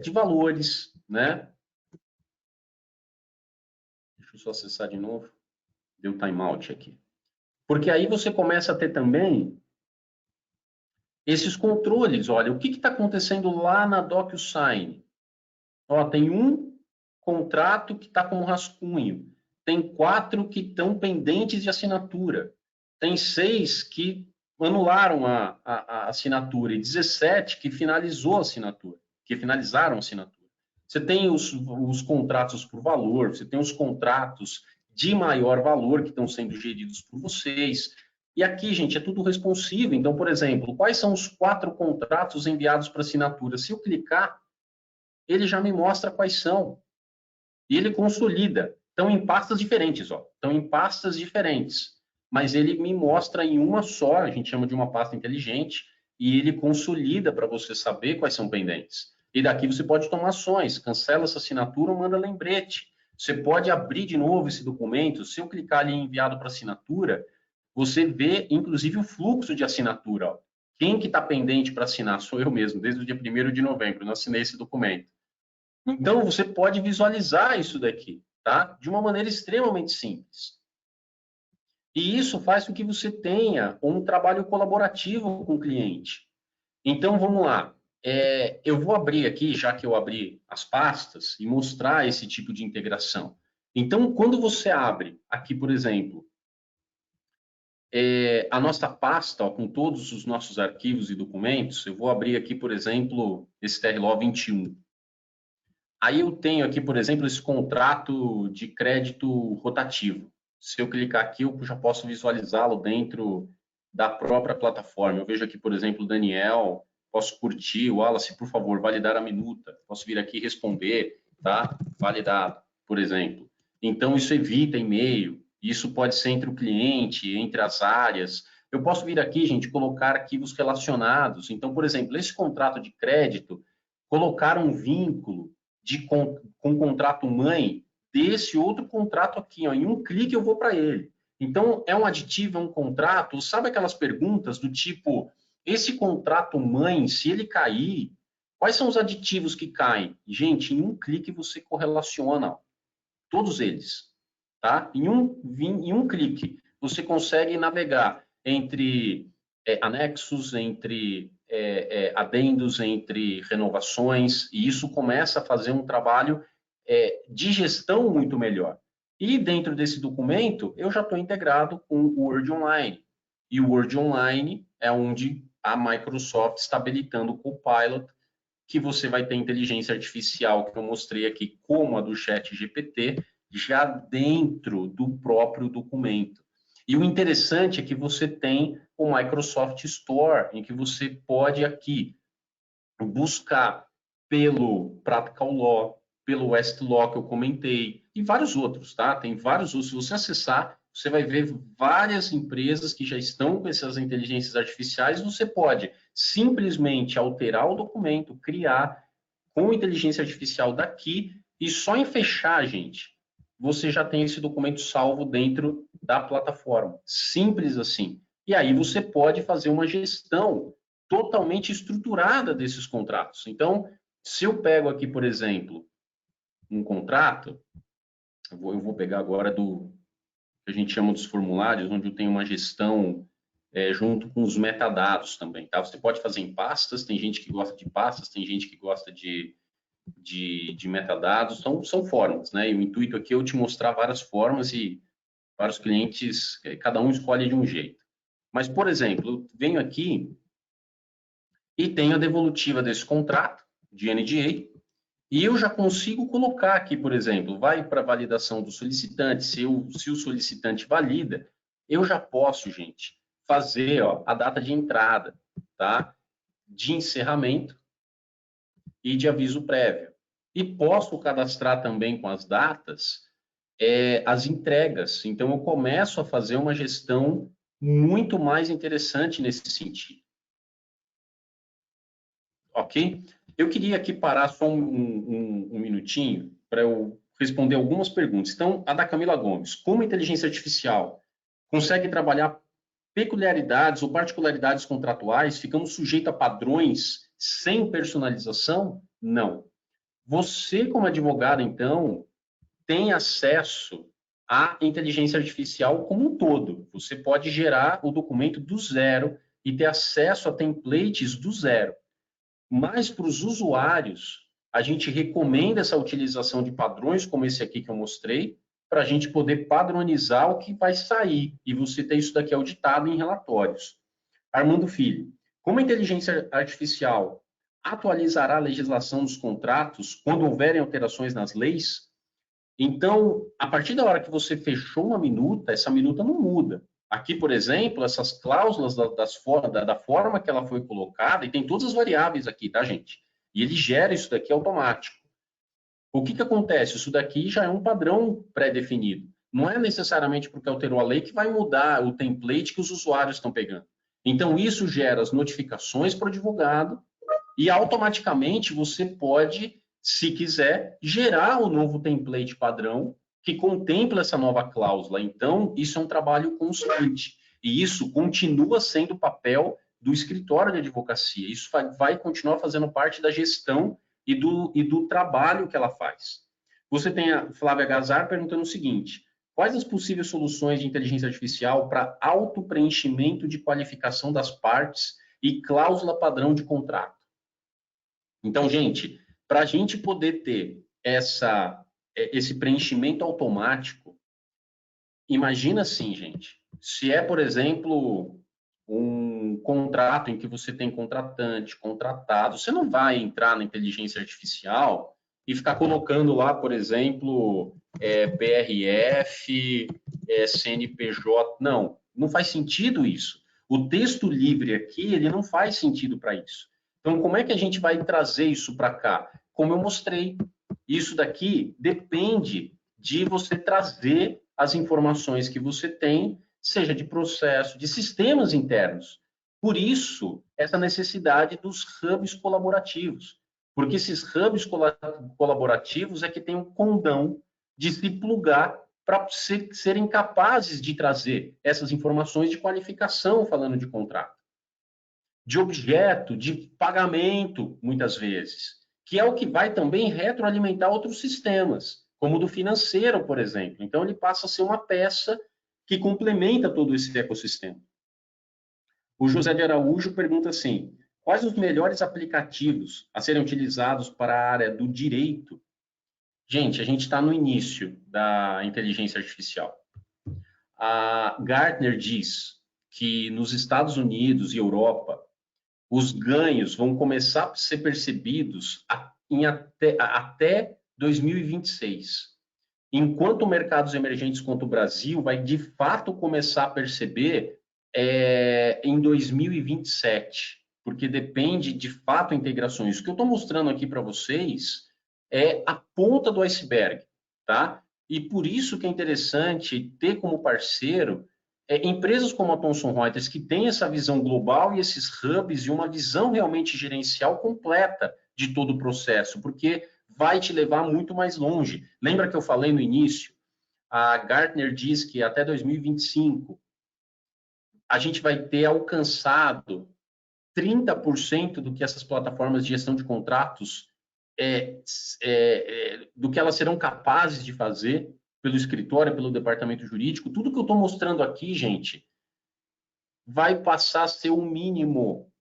de valores, né? Deixa eu só acessar de novo. Deu timeout aqui. Porque aí você começa a ter também esses controles. Olha, o que está acontecendo lá na DocuSign? Ó, tem um contrato que está com rascunho. Tem 4 que estão pendentes de assinatura. Tem 6 que anularam a assinatura e 17 que finalizou a assinatura, que finalizaram a assinatura. Você tem os contratos por valor, você tem os contratos de maior valor que estão sendo geridos por vocês. E aqui, gente, é tudo responsivo. Então, por exemplo, quais são os 4 contratos enviados para assinatura? Se eu clicar, ele já me mostra quais são. E ele consolida. Estão em pastas diferentes, ó. Estão em pastas diferentes. Mas ele me mostra em uma só, a gente chama de uma pasta inteligente, e ele consolida para você saber quais são pendentes. E daqui você pode tomar ações, cancela essa assinatura ou manda lembrete. Você pode abrir de novo esse documento, se eu clicar ali em enviado para assinatura, você vê, inclusive, o fluxo de assinatura. Ó. Quem que está pendente para assinar? Sou eu mesmo, desde o dia 1º de novembro, eu assinei esse documento. Então, você pode visualizar isso daqui, tá? De uma maneira extremamente simples. E isso faz com que você tenha um trabalho colaborativo com o cliente. Então, vamos lá. Eu vou abrir aqui, já que eu abri as pastas, e mostrar esse tipo de integração. Então, quando você abre aqui, por exemplo, a nossa pasta, ó, com todos os nossos arquivos e documentos, eu vou abrir aqui, por exemplo, esse TRLO 21. Aí eu tenho aqui, por exemplo, esse contrato de crédito rotativo. Se eu clicar aqui, eu já posso visualizá-lo dentro da própria plataforma. Eu vejo aqui, por exemplo, o Daniel, posso curtir, o Wallace, por favor, validar a minuta. Posso vir aqui e responder, tá? Validado, por exemplo. Então, isso evita e-mail. Isso pode ser entre o cliente, entre as áreas. Eu posso vir aqui, gente, colocar arquivos relacionados. Então, por exemplo, esse contrato de crédito, colocar um vínculo com o contrato mãe desse outro contrato aqui, ó, em um clique eu vou para ele. Então, é um aditivo, é um contrato, sabe aquelas perguntas do tipo, esse contrato mãe, se ele cair, quais são os aditivos que caem? Gente, em um clique você correlaciona, ó, todos eles, tá? Em um clique você consegue navegar entre anexos, entre adendos, entre renovações, e isso começa a fazer um trabalho de gestão muito melhor. E dentro desse documento, eu já estou integrado com o Word Online. E o Word Online é onde a Microsoft está habilitando o Copilot, que você vai ter inteligência artificial, que eu mostrei aqui, como a do ChatGPT, já dentro do próprio documento. E o interessante é que você tem o Microsoft Store, em que você pode aqui buscar pelo Practical Law, pelo Westlaw que eu comentei, e vários outros, tá? Tem vários outros. Se você acessar, você vai ver várias empresas que já estão com essas inteligências artificiais. Você pode simplesmente alterar o documento, criar com inteligência artificial daqui, e só em fechar, gente, você já tem esse documento salvo dentro da plataforma. Simples assim. E aí você pode fazer uma gestão totalmente estruturada desses contratos. Então, se eu pego aqui, por exemplo, um contrato, eu vou pegar agora do que a gente chama dos formulários, onde eu tenho uma gestão junto com os metadados também, tá? Você pode fazer em pastas, tem gente que gosta de pastas, tem gente que gosta de metadados, são formas, né? E o intuito aqui é eu te mostrar várias formas e vários clientes, cada um escolhe de um jeito. Mas, por exemplo, eu venho aqui e tenho a devolutiva desse contrato, de NDA, e eu já consigo colocar aqui, por exemplo, vai para validação do solicitante, se o solicitante valida, eu já posso, gente, fazer a data de entrada, tá? De encerramento e de aviso prévio. E posso cadastrar também com as datas as entregas. Então, eu começo a fazer uma gestão muito mais interessante nesse sentido. Ok? Eu queria aqui parar só um minutinho para eu responder algumas perguntas. Então, a da Camila Gomes. Como a inteligência artificial consegue trabalhar peculiaridades ou particularidades contratuais? Ficamos sujeitos a padrões sem personalização? Não. Você, como advogado, então, tem acesso à inteligência artificial como um todo. Você pode gerar o documento do zero e ter acesso a templates do zero. Mas para os usuários, a gente recomenda essa utilização de padrões como esse aqui que eu mostrei, para a gente poder padronizar o que vai sair e você ter isso daqui auditado em relatórios. Armando Filho, como a inteligência artificial atualizará a legislação dos contratos quando houverem alterações nas leis? Então, a partir da hora que você fechou uma minuta, essa minuta não muda. Aqui, por exemplo, essas cláusulas da forma que ela foi colocada, e tem todas as variáveis aqui, tá, gente? E ele gera isso daqui automático. O que acontece? Isso daqui já é um padrão pré-definido. Não é necessariamente porque alterou a lei que vai mudar o template que os usuários estão pegando. Então, isso gera as notificações para o advogado e automaticamente você pode, se quiser, gerar um novo template padrão que contempla essa nova cláusula. Então, isso é um trabalho constante. E isso continua sendo o papel do escritório de advocacia. Isso vai continuar fazendo parte da gestão e do trabalho que ela faz. Você tem a Flávia Gazar perguntando o seguinte: quais as possíveis soluções de inteligência artificial para autopreenchimento de qualificação das partes e cláusula padrão de contrato? Então, gente, para a gente poder ter esse preenchimento automático, imagina assim, gente, se é, por exemplo, um contrato em que você tem contratante, contratado, você não vai entrar na inteligência artificial e ficar colocando lá, por exemplo, BRF, CNPJ, não faz sentido isso. O texto livre aqui, ele não faz sentido para isso. Então, como é que a gente vai trazer isso para cá? Como eu mostrei, isso daqui depende de você trazer as informações que você tem, seja de processo, de sistemas internos. Por isso, essa necessidade dos hubs colaborativos. Porque esses hubs colaborativos é que têm um condão de se plugar para serem capazes de trazer essas informações de qualificação, falando de contrato, de objeto, de pagamento, muitas vezes, que é o que vai também retroalimentar outros sistemas, como o do financeiro, por exemplo. Então, ele passa a ser uma peça que complementa todo esse ecossistema. O José de Araújo pergunta assim: quais os melhores aplicativos a serem utilizados para a área do direito? Gente, a gente está no início da inteligência artificial. A Gartner diz que nos Estados Unidos e Europa, os ganhos vão começar a ser percebidos até 2026. Enquanto mercados emergentes quanto o Brasil vai, de fato, começar a perceber em 2027, porque depende, de fato, integrações. O que eu estou mostrando aqui para vocês é a ponta do iceberg, tá? E por isso que é interessante ter como parceiro empresas como a Thomson Reuters, que tem essa visão global e esses hubs e uma visão realmente gerencial completa de todo o processo, porque vai te levar muito mais longe. Lembra que eu falei no início? A Gartner diz que até 2025 a gente vai ter alcançado 30% do que essas plataformas de gestão de contratos do que elas serão capazes de fazer pelo escritório, pelo departamento jurídico. Tudo que eu estou mostrando aqui, gente, vai passar a ser o mínimo,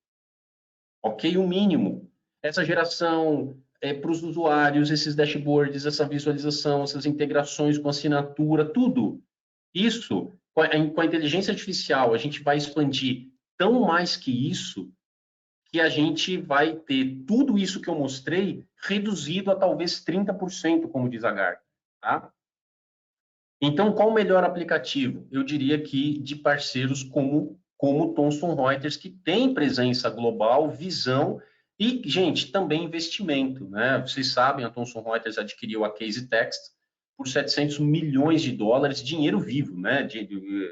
ok? O mínimo. Essa geração para os usuários, esses dashboards, essa visualização, essas integrações com assinatura, tudo. Isso, com a inteligência artificial, a gente vai expandir tão mais que isso, que a gente vai ter tudo isso que eu mostrei reduzido a talvez 30%, como diz a Gartner, tá? Então, qual o melhor aplicativo? Eu diria que de parceiros como Thomson Reuters, que tem presença global, visão e, gente, também investimento, né? Vocês sabem, a Thomson Reuters adquiriu a Case Text por 700 milhões de dólares, dinheiro vivo, né?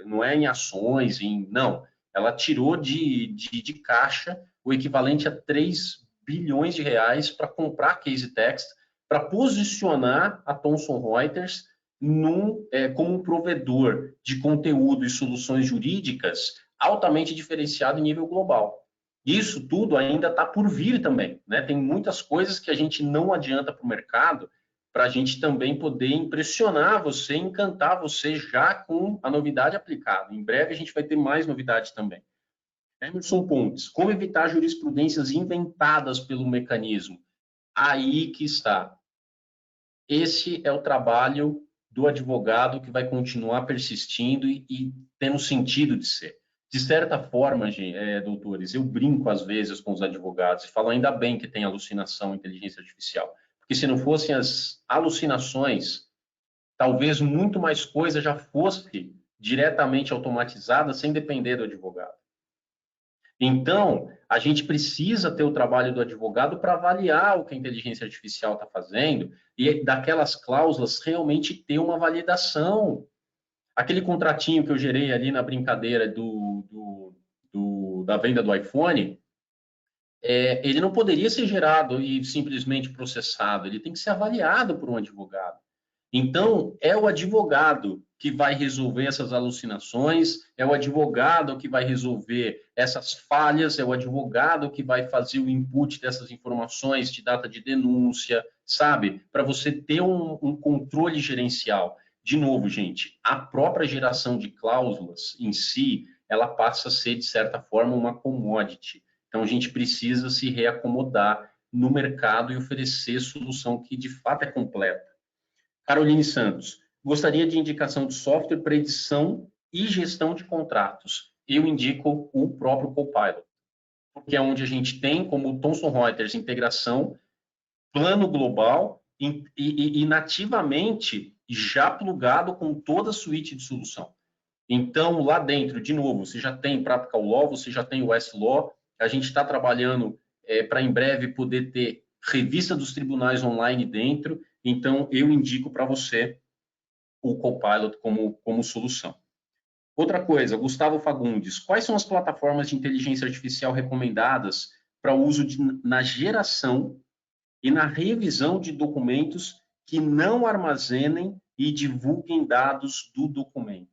Não é em ações, não. Ela tirou de caixa o equivalente a 3 bilhões de reais para comprar a Case Text, para posicionar a Thomson Reuters como um provedor de conteúdo e soluções jurídicas altamente diferenciado em nível global. Isso tudo ainda está por vir também, né? Tem muitas coisas que a gente não adianta para o mercado, para a gente também poder impressionar você, encantar você já com a novidade aplicada. Em breve a gente vai ter mais novidades também. Emerson Pontes, como evitar jurisprudências inventadas pelo mecanismo? Aí que está. Esse é o trabalho do advogado que vai continuar persistindo e tendo sentido de ser. De certa forma, doutores, eu brinco às vezes com os advogados e falo ainda bem que tem alucinação e inteligência artificial, porque se não fossem as alucinações, talvez muito mais coisa já fosse diretamente automatizada sem depender do advogado. Então, a gente precisa ter o trabalho do advogado para avaliar o que a inteligência artificial está fazendo e daquelas cláusulas realmente ter uma validação. Aquele contratinho que eu gerei ali na brincadeira da venda do iPhone, ele não poderia ser gerado e simplesmente processado, ele tem que ser avaliado por um advogado. Então, é o advogado que vai resolver essas alucinações, é o advogado que vai resolver essas falhas, é o advogado que vai fazer o input dessas informações de data de denúncia, sabe? Para você ter um controle gerencial. De novo, gente, a própria geração de cláusulas em si, ela passa a ser, de certa forma, uma commodity. Então, a gente precisa se reacomodar no mercado e oferecer solução que, de fato, é completa. Caroline Santos, gostaria de indicação de software para edição e gestão de contratos. Eu indico o próprio Copilot, porque é onde a gente tem, como Thomson Reuters, integração, plano global e nativamente já plugado com toda a suíte de solução. Então, lá dentro, de novo, você já tem Practical Law, você já tem o Westlaw, a gente está trabalhando para em breve poder ter revista dos tribunais online dentro, então eu indico para você o Copilot como solução. Outra coisa, Gustavo Fagundes, quais são as plataformas de inteligência artificial recomendadas para uso na geração e na revisão de documentos que não armazenem e divulguem dados do documento?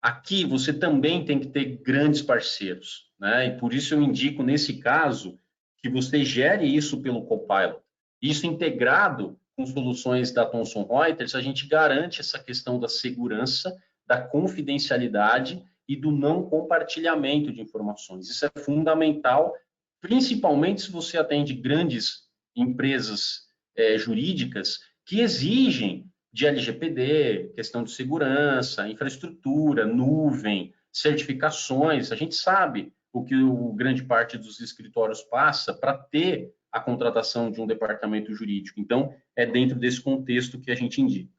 Aqui você também tem que ter grandes parceiros, né? E por isso eu indico, nesse caso, que você gere isso pelo Copilot. Isso integrado com soluções da Thomson Reuters, a gente garante essa questão da segurança, da confidencialidade e do não compartilhamento de informações. Isso é fundamental, principalmente se você atende grandes empresas jurídicas que exigem de LGPD, questão de segurança, infraestrutura, nuvem, certificações. A gente sabe o que grande parte dos escritórios passa para ter a contratação de um departamento jurídico. Então, é dentro desse contexto que a gente indica.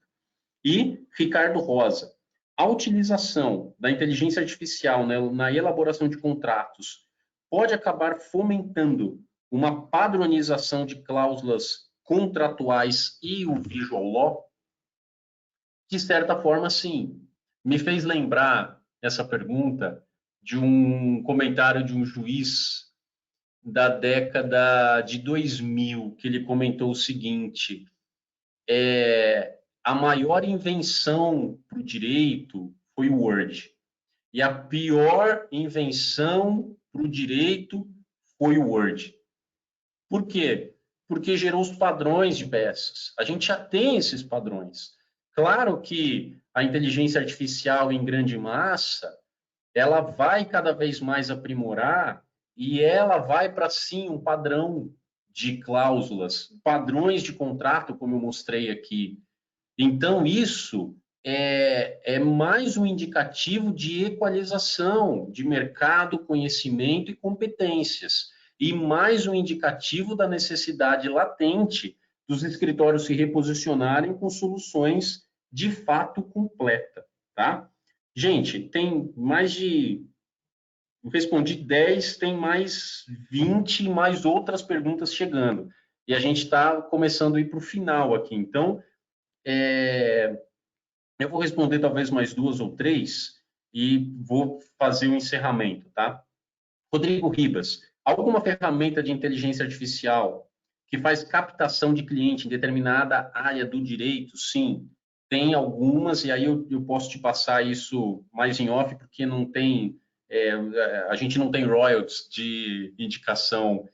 E, Ricardo Rosa, a utilização da inteligência artificial, né, na elaboração de contratos pode acabar fomentando uma padronização de cláusulas contratuais e o visual law? De certa forma, sim. Me fez lembrar essa pergunta de um comentário de um juiz da década de 2000, que ele comentou o seguinte: a maior invenção para o direito foi o Word, e a pior invenção para o direito foi o Word. Por quê? Porque gerou os padrões de peças. A gente já tem esses padrões. Claro que a inteligência artificial em grande massa, ela vai cada vez mais aprimorar e ela vai para, sim, um padrão de cláusulas, padrões de contrato, como eu mostrei aqui. Então, isso é mais um indicativo de equalização de mercado, conhecimento e competências, e mais um indicativo da necessidade latente dos escritórios se reposicionarem com soluções de fato completa, tá? Gente, tem mais de... Eu respondi 10, tem mais 20, mais outras perguntas chegando. E a gente está começando a ir para o final aqui. Então, eu vou responder talvez mais 2 ou 3 e vou fazer o encerramento, tá? Rodrigo Ribas, alguma ferramenta de inteligência artificial que faz captação de cliente em determinada área do direito? Sim, tem algumas, e aí eu posso te passar isso mais em off, porque não tem, a gente não tem royalties de indicação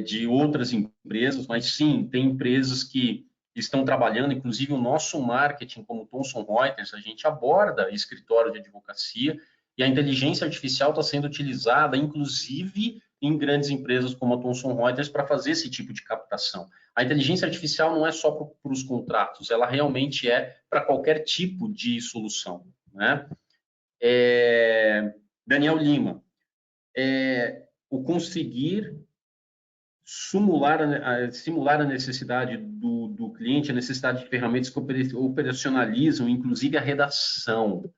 de outras empresas, mas sim, tem empresas que estão trabalhando, inclusive o nosso marketing como Thomson Reuters, a gente aborda escritório de advocacia, e a inteligência artificial está sendo utilizada, inclusive, em grandes empresas como a Thomson Reuters, para fazer esse tipo de captação. A inteligência artificial não é só para os contratos, ela realmente é para qualquer tipo de solução, né? Daniel Lima, o conseguir simular a necessidade do cliente, a necessidade de ferramentas que operacionalizam, inclusive a redação.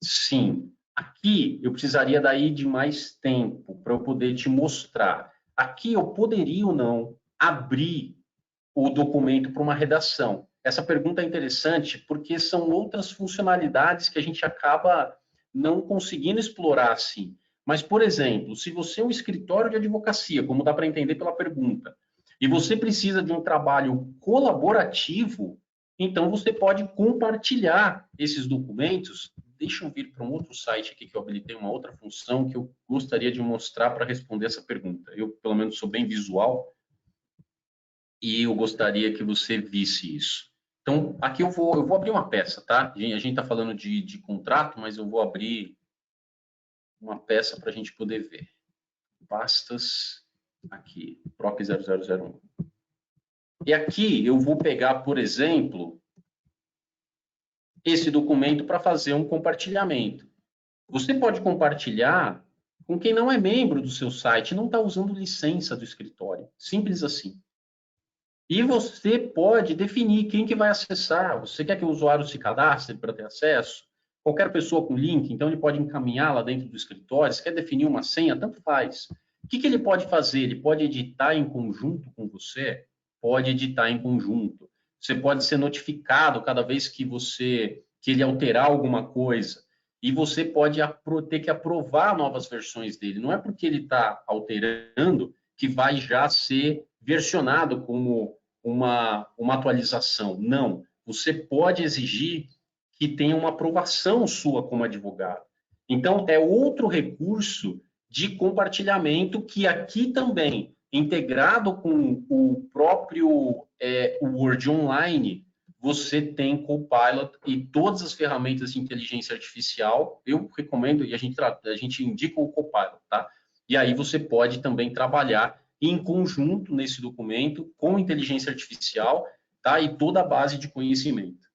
Sim. Aqui eu precisaria daí de mais tempo para eu poder te mostrar. Aqui eu poderia ou não abrir o documento para uma redação. Essa pergunta é interessante porque são outras funcionalidades que a gente acaba não conseguindo explorar assim. Mas, por exemplo, se você é um escritório de advocacia, como dá para entender pela pergunta, e você precisa de um trabalho colaborativo, então você pode compartilhar esses documentos. Deixa eu vir para um outro site aqui que eu habilitei uma outra função que eu gostaria de mostrar para responder essa pergunta. Eu, pelo menos, sou bem visual e eu gostaria que você visse isso. Então, aqui eu vou abrir uma peça, tá? A gente está falando de contrato, mas eu vou abrir uma peça para a gente poder ver. Pastas, aqui, PROC 0001. E aqui eu vou pegar, por exemplo, esse documento para fazer um compartilhamento. Você pode compartilhar com quem não é membro do seu site, não está usando licença do escritório. Simples assim. E você pode definir quem que vai acessar. Você quer que o usuário se cadastre para ter acesso? Qualquer pessoa com link, então ele pode encaminhá-la dentro do escritório. Se quer definir uma senha, tanto faz. O que ele pode fazer? Ele pode editar em conjunto com você? Pode editar em conjunto. Você pode ser notificado cada vez que ele alterar alguma coisa. E você pode ter que aprovar novas versões dele. Não é porque ele está alterando que vai já ser versionado como uma atualização. Não. Você pode exigir que tenha uma aprovação sua como advogado. Então, é outro recurso de compartilhamento que aqui também, integrado com o próprio Word Online, você tem Copilot e todas as ferramentas de inteligência artificial. Eu recomendo e a gente indica o Copilot, tá? E aí você pode também trabalhar em conjunto nesse documento com inteligência artificial, tá? E toda a base de conhecimento.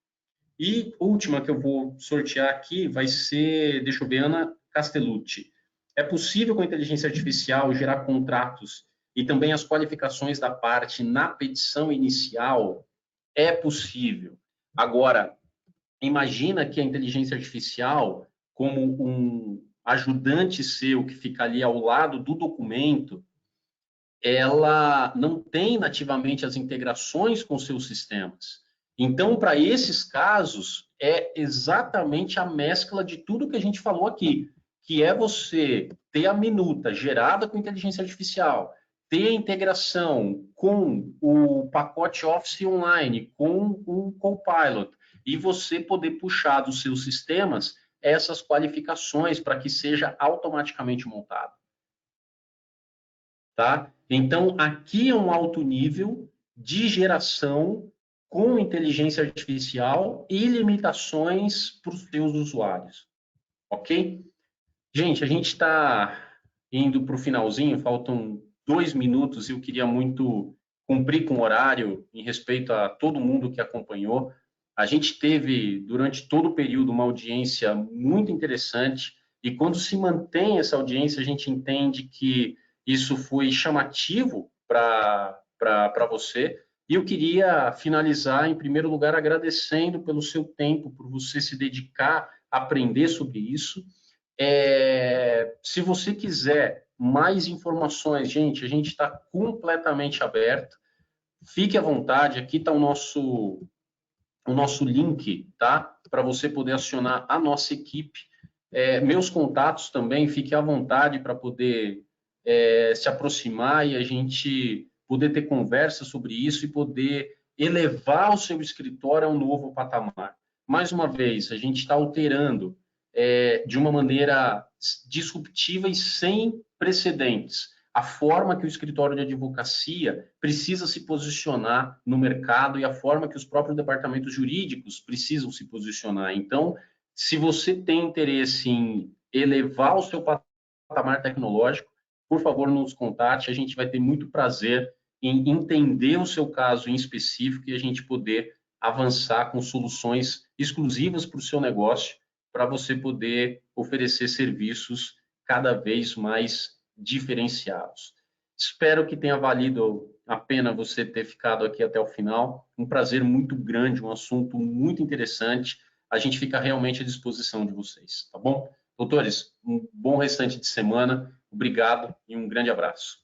E última que eu vou sortear aqui vai ser, deixa eu ver, Ana Castellucci. É possível com a inteligência artificial gerar contratos e também as qualificações da parte na petição inicial? É possível. Agora, imagina que a inteligência artificial, como um ajudante seu que fica ali ao lado do documento, ela não tem nativamente as integrações com seus sistemas. Então, para esses casos, é exatamente a mescla de tudo que a gente falou aqui, que é você ter a minuta gerada com inteligência artificial, ter a integração com o pacote Office Online, com o Copilot, e você poder puxar dos seus sistemas essas qualificações para que seja automaticamente montado. Tá? Então, aqui é um alto nível de geração com inteligência artificial e limitações para os seus usuários. Ok? Gente, a gente está indo para o finalzinho, faltam 2 minutos e eu queria muito cumprir com o horário em respeito a todo mundo que acompanhou. A gente teve, durante todo o período, uma audiência muito interessante e quando se mantém essa audiência, a gente entende que isso foi chamativo para você. E eu queria finalizar, em primeiro lugar, agradecendo pelo seu tempo, por você se dedicar a aprender sobre isso. Se você quiser mais informações, gente, a gente está completamente aberto. Fique à vontade, aqui está o nosso link, tá? Para você poder acionar a nossa equipe. Meus contatos também, fique à vontade para poder se aproximar e a gente poder ter conversa sobre isso e poder elevar o seu escritório a um novo patamar. Mais uma vez, a gente está alterando de uma maneira disruptiva e sem precedentes a forma que o escritório de advocacia precisa se posicionar no mercado e a forma que os próprios departamentos jurídicos precisam se posicionar. Então, se você tem interesse em elevar o seu patamar tecnológico, por favor, nos contate. A gente vai ter muito prazer em entender o seu caso em específico e a gente poder avançar com soluções exclusivas para o seu negócio, para você poder oferecer serviços cada vez mais diferenciados. Espero que tenha valido a pena você ter ficado aqui até o final. Um prazer muito grande, um assunto muito interessante. A gente fica realmente à disposição de vocês, tá bom? Doutores, um bom restante de semana. Obrigado e um grande abraço.